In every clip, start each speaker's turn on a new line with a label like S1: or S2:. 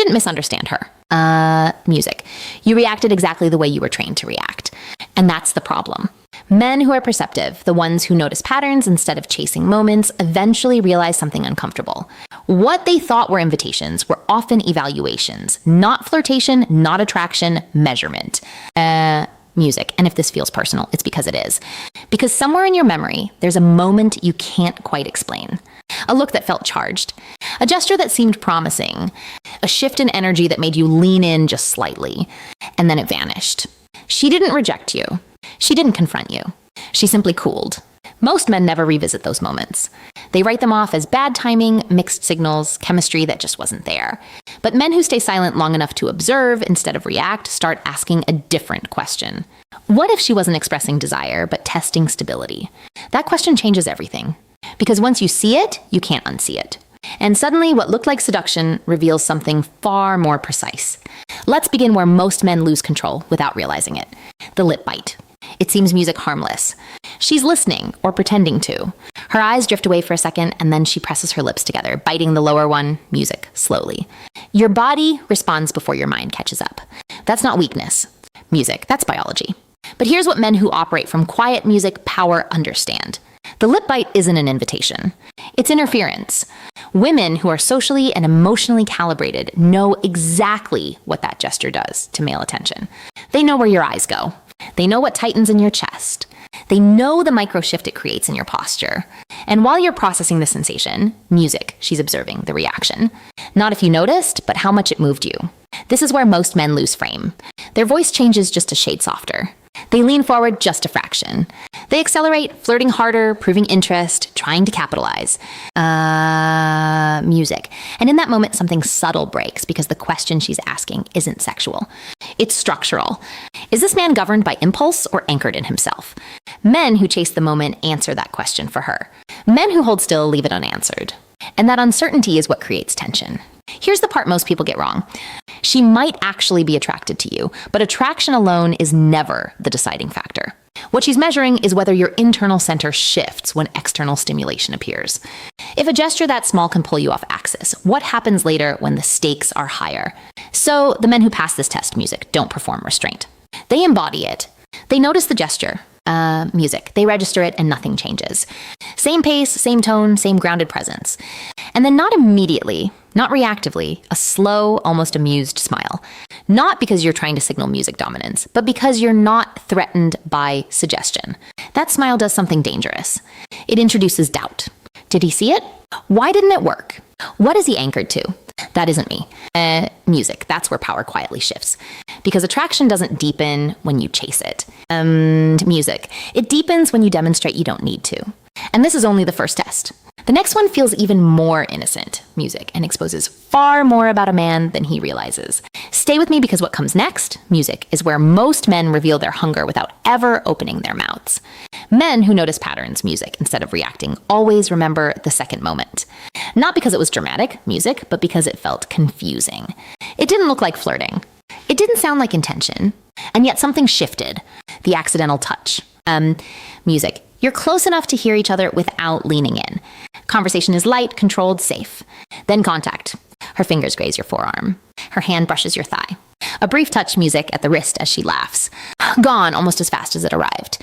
S1: didn't misunderstand her. Music. You reacted exactly the way you were trained to react. And that's the problem. Men who are perceptive, the ones who notice patterns instead of chasing moments, eventually realize something uncomfortable. What they thought were invitations were often evaluations. Not flirtation, not attraction, measurement. Music. And if this feels personal, it's because it is. Because somewhere in your memory, there's a moment you can't quite explain. A look that felt charged. A gesture that seemed promising. A shift in energy that made you lean in just slightly. And then it vanished. She didn't reject you. She didn't confront you. She simply cooled. Most men never revisit those moments. They write them off as bad timing, mixed signals, chemistry that just wasn't there. But men who stay silent long enough to observe instead of react start asking a different question. What if she wasn't expressing desire, but testing stability? That question changes everything. Because once you see it, you can't unsee it. And suddenly, what looked like seduction reveals something far more precise. Let's begin where most men lose control without realizing it. The lip bite. It seems music harmless. She's listening, or pretending to. Her eyes drift away for a second, and then she presses her lips together, biting the lower one, music, slowly. Your body responds before your mind catches up. That's not weakness. Music, that's biology. But here's what men who operate from quiet music power understand. The lip bite isn't an invitation. It's interference. Women who are socially and emotionally calibrated know exactly what that gesture does to male attention. They know where your eyes go. They know what tightens in your chest. They know the micro shift it creates in your posture. And while you're processing the sensation, music, she's observing the reaction. Not if you noticed, but how much it moved you. This is where most men lose frame. Their voice changes just a shade softer. They lean forward just a fraction. They accelerate, flirting harder, proving interest, trying to capitalize. Music. And in that moment, something subtle breaks because the question she's asking isn't sexual. It's structural. Is this man governed by impulse or anchored in himself? Men who chase the moment answer that question for her. Men who hold still leave it unanswered. And that uncertainty is what creates tension. Here's the part most people get wrong. She might actually be attracted to you, but attraction alone is never the deciding factor. What she's measuring is whether your internal center shifts when external stimulation appears. If a gesture that small can pull you off axis, what happens later when the stakes are higher? So the men who pass this test, music, don't perform restraint. They embody it. They notice the gesture, music. They register it and nothing changes. Same pace, same tone, same grounded presence. And then not immediately, not reactively, a slow, almost amused smile. Not because you're trying to signal music dominance, but because you're not threatened by suggestion. That smile does something dangerous. It introduces doubt. Did he see it? Why didn't it work? What is he anchored to? That isn't me. Music, that's where power quietly shifts. Because attraction doesn't deepen when you chase it. Music, it deepens when you demonstrate you don't need to. And this is only the first test. The next one feels even more innocent, music, and exposes far more about a man than he realizes. Stay with me because what comes next, music, is where most men reveal their hunger without ever opening their mouths. Men who notice patterns, music, instead of reacting, always remember the second moment. Not because it was dramatic, music, but because it felt confusing. It didn't look like flirting. It didn't sound like intention. And yet something shifted. The accidental touch. Music. You're close enough to hear each other without leaning in. Conversation is light, controlled, safe. Then contact. Her fingers graze your forearm. Her hand brushes your thigh. A brief touch, music, at the wrist as she laughs. Gone almost as fast as it arrived.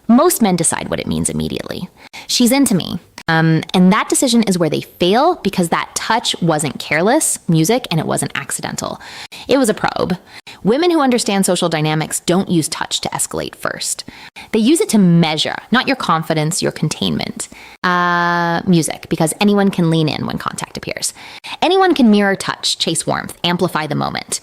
S1: Most men decide what it means immediately. She's into me. And that decision is where they fail because that touch wasn't careless, music, and it wasn't accidental. It was a probe. Women who understand social dynamics don't use touch to escalate first. They use it to measure, not your confidence, your containment. Music, because anyone can lean in when contact appears. Anyone can mirror touch, chase warmth, amplify the moment.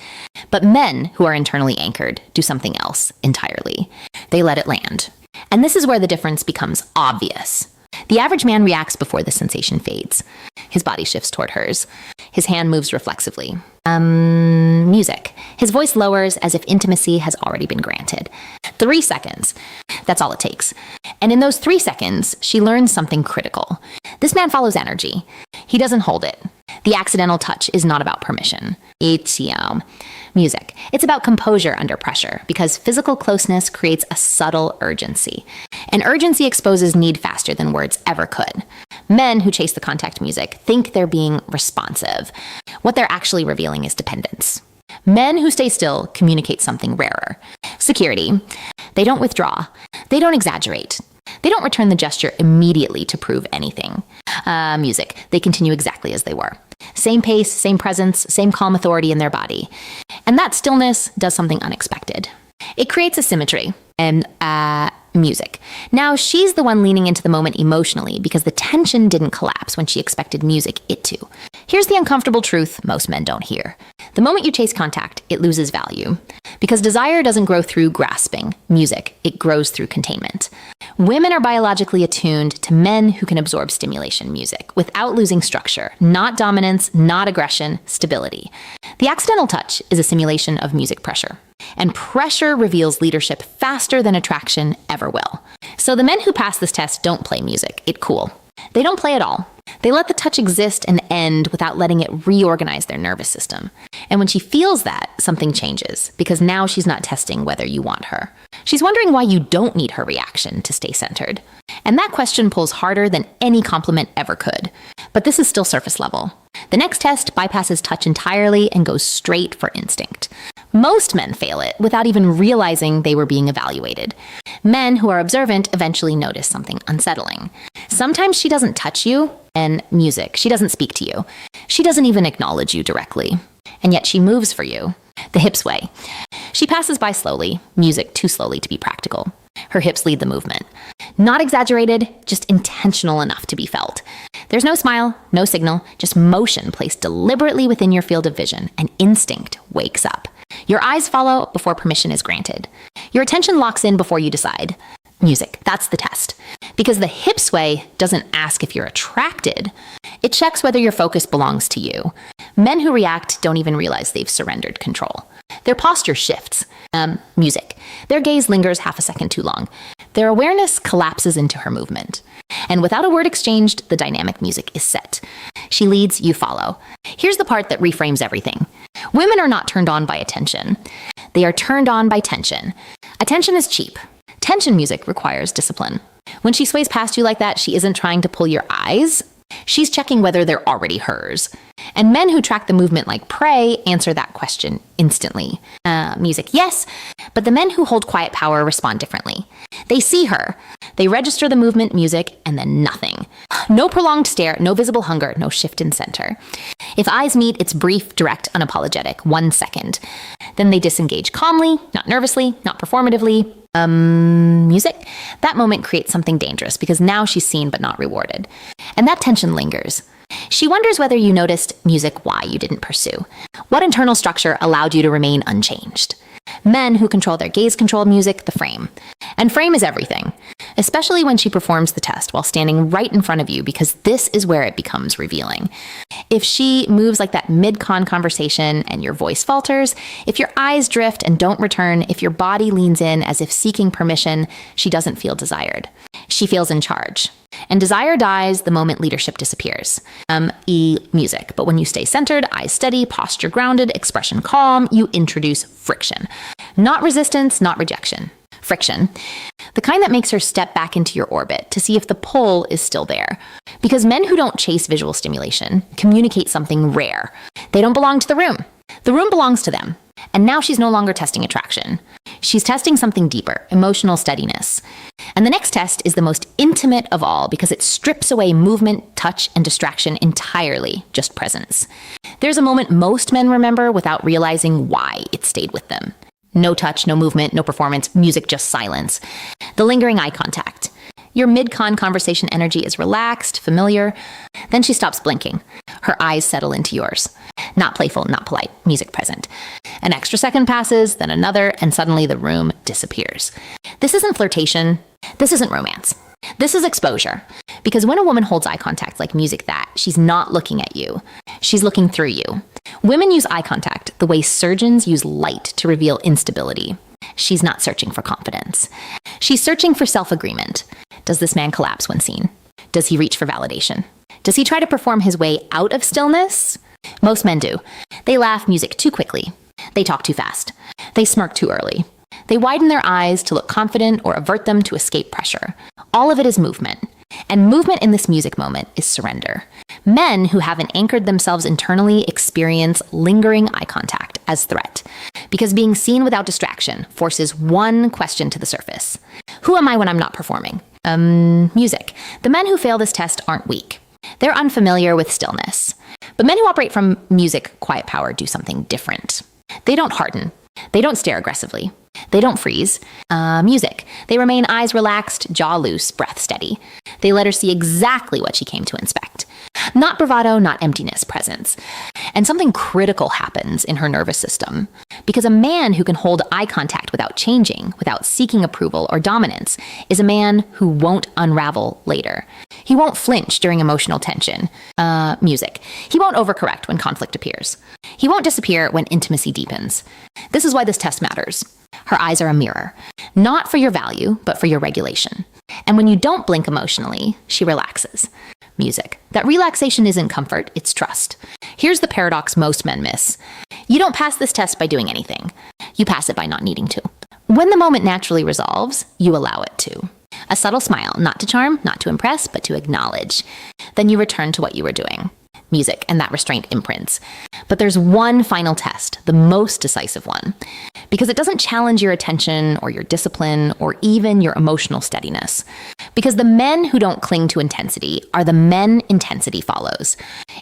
S1: But men who are internally anchored do something else entirely. They let it land. And this is where the difference becomes obvious. The average man reacts before the sensation fades. His body shifts toward hers. His hand moves reflexively. Music. His voice lowers as if intimacy has already been granted. 3 seconds. That's all it takes. And in those 3 seconds, she learns something critical. This man follows energy. He doesn't hold it. The accidental touch is not about permission. It's music. It's about composure under pressure, because physical closeness creates a subtle urgency. And urgency exposes need faster than words ever could. Men who chase the contact music think they're being responsive. What they're actually revealing is dependence. Men who stay still communicate something rarer. Security. They don't withdraw. They don't exaggerate. They don't return the gesture immediately to prove anything. Music. They continue exactly as they were. Same pace, same presence, same calm authority in their body. And that stillness does something unexpected. It creates a symmetry. And music. Now, she's the one leaning into the moment emotionally because the tension didn't collapse when she expected music it to. Here's the uncomfortable truth most men don't hear. The moment you chase contact, it loses value. Because desire doesn't grow through grasping music, it grows through containment. Women are biologically attuned to men who can absorb stimulation music without losing structure, not dominance, not aggression, stability. The accidental touch is a simulation of music pressure. And pressure reveals leadership faster than attraction ever will. So the men who pass this test don't play music. It's cool. They don't play at all. They let the touch exist and end without letting it reorganize their nervous system. And when she feels that, something changes, because now she's not testing whether you want her. She's wondering why you don't need her reaction to stay centered. And that question pulls harder than any compliment ever could. But this is still surface level. The next test bypasses touch entirely and goes straight for instinct. Most men fail it without even realizing they were being evaluated. Men who are observant eventually notice something unsettling. Sometimes she doesn't touch you, and music. She doesn't speak to you. She doesn't even acknowledge you directly. And yet she moves for you. The hips sway. She passes by slowly, music too slowly to be practical. Her hips lead the movement. Not exaggerated, just intentional enough to be felt. There's no smile, no signal, just motion placed deliberately within your field of vision, and instinct wakes up. Your eyes follow before permission is granted. Your attention locks in before you decide. Music, that's the test. Because the hip sway doesn't ask if you're attracted. It checks whether your focus belongs to you. Men who react don't even realize they've surrendered control. Their posture shifts. Music. Their gaze lingers half a second too long. Their awareness collapses into her movement. And without a word exchanged, the dynamic music is set. She leads, you follow. Here's the part that reframes everything. Women are not turned on by attention. They are turned on by tension. Attention is cheap. Tension music requires discipline. When she sways past you like that, she isn't trying to pull your eyes. She's checking whether they're already hers. And men who track the movement like prey answer that question instantly. Music, yes, but the men who hold quiet power respond differently. They see her. They register the movement, music, and then nothing. No prolonged stare, no visible hunger, no shift in center. If eyes meet, it's brief, direct, unapologetic, 1 second. Then they disengage calmly, not nervously, not performatively. Music? That moment creates something dangerous because now she's seen but not rewarded. And that tension lingers. She wonders whether you noticed music why you didn't pursue. What internal structure allowed you to remain unchanged? Men who control their gaze control music, the frame. And frame is everything, especially when she performs the test while standing right in front of you, because this is where it becomes revealing. If she moves like that mid-con conversation and your voice falters, if your eyes drift and don't return, if your body leans in as if seeking permission, she doesn't feel desired. She feels in charge. And desire dies the moment leadership disappears. Music. But when you stay centered, eyes steady, posture grounded, expression calm, you introduce friction. Not resistance, not rejection. Friction. The kind that makes her step back into your orbit to see if the pull is still there. Because men who don't chase visual stimulation communicate something rare. They don't belong to the room. The room belongs to them. And now she's no longer testing attraction. She's testing something deeper, emotional steadiness. And the next test is the most intimate of all because it strips away movement, touch, and distraction entirely, just presence. There's a moment most men remember without realizing why it stayed with them. No touch, no movement, no performance, music, just silence. The lingering eye contact. Your mid-con conversation energy is relaxed, familiar. Then she stops blinking. Her eyes settle into yours. Not playful, not polite, music present. An extra second passes, then another, and suddenly the room disappears. This isn't flirtation. This isn't romance. This is exposure. Because when a woman holds eye contact like music that, she's not looking at you. She's looking through you. Women use eye contact the way surgeons use light to reveal instability. She's not searching for confidence. She's searching for self-agreement. Does this man collapse when seen? Does he reach for validation? Does Does he try to perform his way out of stillness? Most men do. They laugh music too quickly. They talk too fast. They smirk too early. They widen their eyes to look confident or avert them to escape pressure. All of it is movement. And movement in this music moment is surrender. Men who haven't anchored themselves internally experience lingering eye contact as threat, because being seen without distraction forces one question to the surface. Who am I when I'm not performing? Music. The men who fail this test aren't weak. They're unfamiliar with stillness. But men who operate from music quiet power do something different. They don't harden. They don't stare aggressively. They don't freeze. Music. They remain eyes relaxed, jaw loose, breath steady. They let her see exactly what she came to inspect. Not bravado, not emptiness, presence. And something critical happens in her nervous system. Because a man who can hold eye contact without changing, without seeking approval or dominance, is a man who won't unravel later. He won't flinch during emotional tension. Music. He won't overcorrect when conflict appears. He won't disappear when intimacy deepens. This is why this test matters. Her eyes are a mirror, not for your value, but for your regulation. And when you don't blink emotionally, she relaxes. Music. That relaxation isn't comfort, it's trust. Here's the paradox most men miss. You don't pass this test by doing anything. You pass it by not needing to. When the moment naturally resolves, you allow it to. A subtle smile, not to charm, not to impress, but to acknowledge. Then you return to what you were doing. Music, and that restraint imprints. But there's one final test, the most decisive one, because it doesn't challenge your attention or your discipline or even your emotional steadiness. Because the men who don't cling to intensity are the men intensity follows.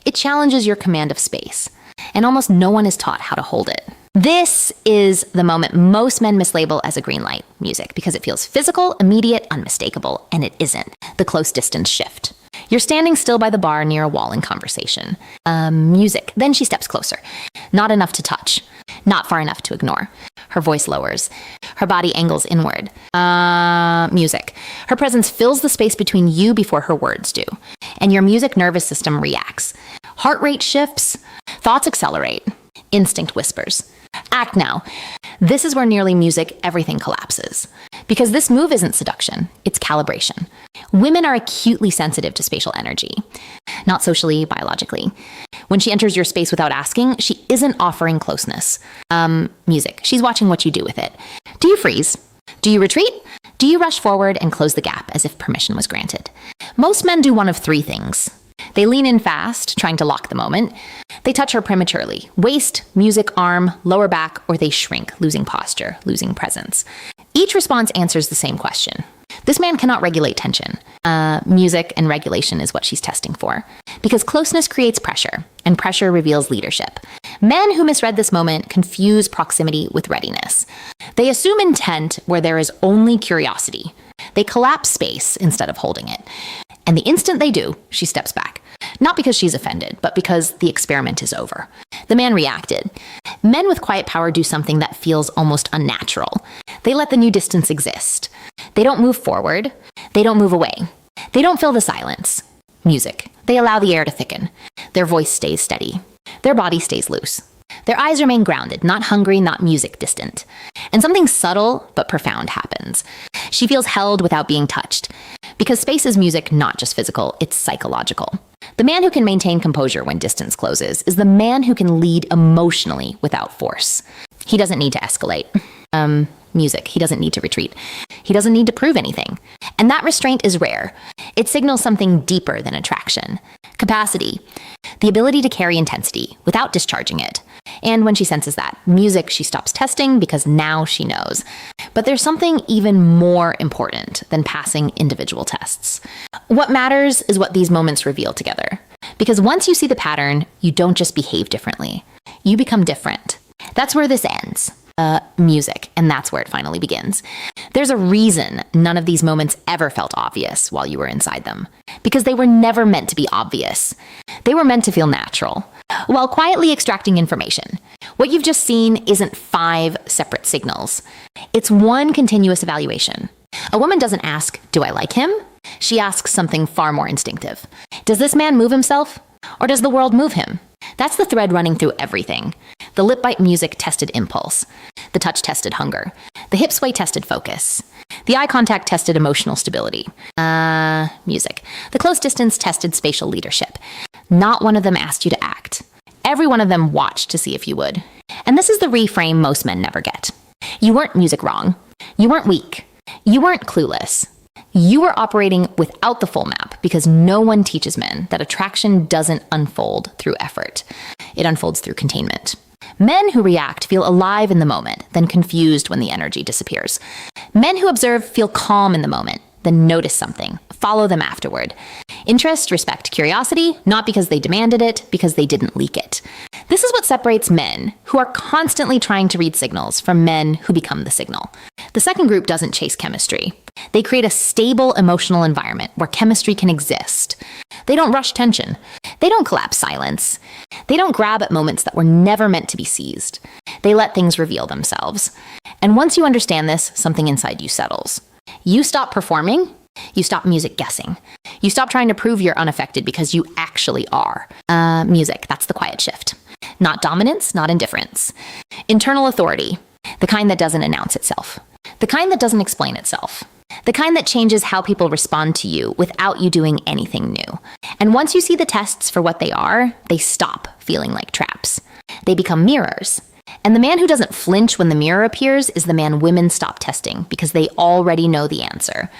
S1: It challenges your command of space, and almost no one is taught how to hold it. This is the moment most men mislabel as a green light, music, because it feels physical, immediate, unmistakable, and it isn't. The close distance shift. You're standing still by the bar near a wall in conversation. Music. Then she steps closer. Not enough to touch. Not far enough to ignore. Her voice lowers. Her body angles inward. Music. Her presence fills the space between you before her words do. And your music nervous system reacts. Heart rate shifts. Thoughts accelerate. Instinct whispers. Act now. This is where nearly music everything collapses. Because this move isn't seduction, it's calibration. Women are acutely sensitive to spatial energy. Not socially, biologically. When she enters your space without asking, she isn't offering closeness. Music. She's watching what you do with it. Do you freeze? Do you retreat? Do you rush forward and close the gap as if permission was granted? Most men do one of three things. They lean in fast, trying to lock the moment. They touch her prematurely. Waist, music, arm, lower back, or they shrink, losing posture, losing presence. Each response answers the same question. This man cannot regulate tension. Music and regulation is what she's testing for. Because closeness creates pressure, and pressure reveals leadership. Men who misread this moment confuse proximity with readiness. They assume intent where there is only curiosity. They collapse space instead of holding it. And the instant they do, she steps back. Not because she's offended, but because the experiment is over. The man reacted. Men with quiet power do something that feels almost unnatural. They let the new distance exist. They don't move forward. They don't move away. They don't fill the silence. Music. They allow the air to thicken. Their voice stays steady. Their body stays loose. Their eyes remain grounded, not hungry, not music distant. And something subtle but profound happens. She feels held without being touched. Because space is music, not just physical, it's psychological. The man who can maintain composure when distance closes is the man who can lead emotionally without force. He doesn't need to escalate. Music. He doesn't need to retreat. He doesn't need to prove anything. And that restraint is rare. It signals something deeper than attraction. Capacity. The ability to carry intensity without discharging it. And when she senses that, music, she stops testing because now she knows. But there's something even more important than passing individual tests. What matters is what these moments reveal together. Because once you see the pattern, you don't just behave differently. You become different. That's where this ends. Music, and that's where it finally begins. There's a reason none of these moments ever felt obvious while you were inside them. Because they were never meant to be obvious. They were meant to feel natural, while quietly extracting information. What you've just seen isn't 5 separate signals. It's one continuous evaluation. A woman doesn't ask, do I like him? She asks something far more instinctive. Does this man move himself? Or does the world move him? That's the thread running through everything. The lip bite music tested impulse. The touch tested hunger. The hip sway tested focus. The eye contact tested emotional stability. Music. The close distance tested spatial leadership. Not one of them asked you to act. Every one of them watched to see if you would. And this is the reframe most men never get. You weren't music wrong. You weren't weak. You weren't clueless. You were operating without the full map because no one teaches men that attraction doesn't unfold through effort. It unfolds through containment. Men who react feel alive in the moment, then confused when the energy disappears. Men who observe feel calm in the moment, then notice something, follow them afterward. Interest, respect, curiosity, not because they demanded it, because they didn't leak it. This is what separates men who are constantly trying to read signals from men who become the signal. The second group doesn't chase chemistry. They create a stable emotional environment where chemistry can exist. They don't rush tension. They don't collapse silence. They don't grab at moments that were never meant to be seized. They let things reveal themselves. And once you understand this, something inside you settles. You stop performing. You stop music guessing. You stop trying to prove you're unaffected because you actually are. Music, that's the quiet shift. Not dominance, not indifference. Internal authority, the kind that doesn't announce itself. The kind that doesn't explain itself. The kind that changes how people respond to you without you doing anything new. And once you see the tests for what they are, they stop feeling like traps. They become mirrors. And the man who doesn't flinch when the mirror appears is the man women stop testing because they already know the answer.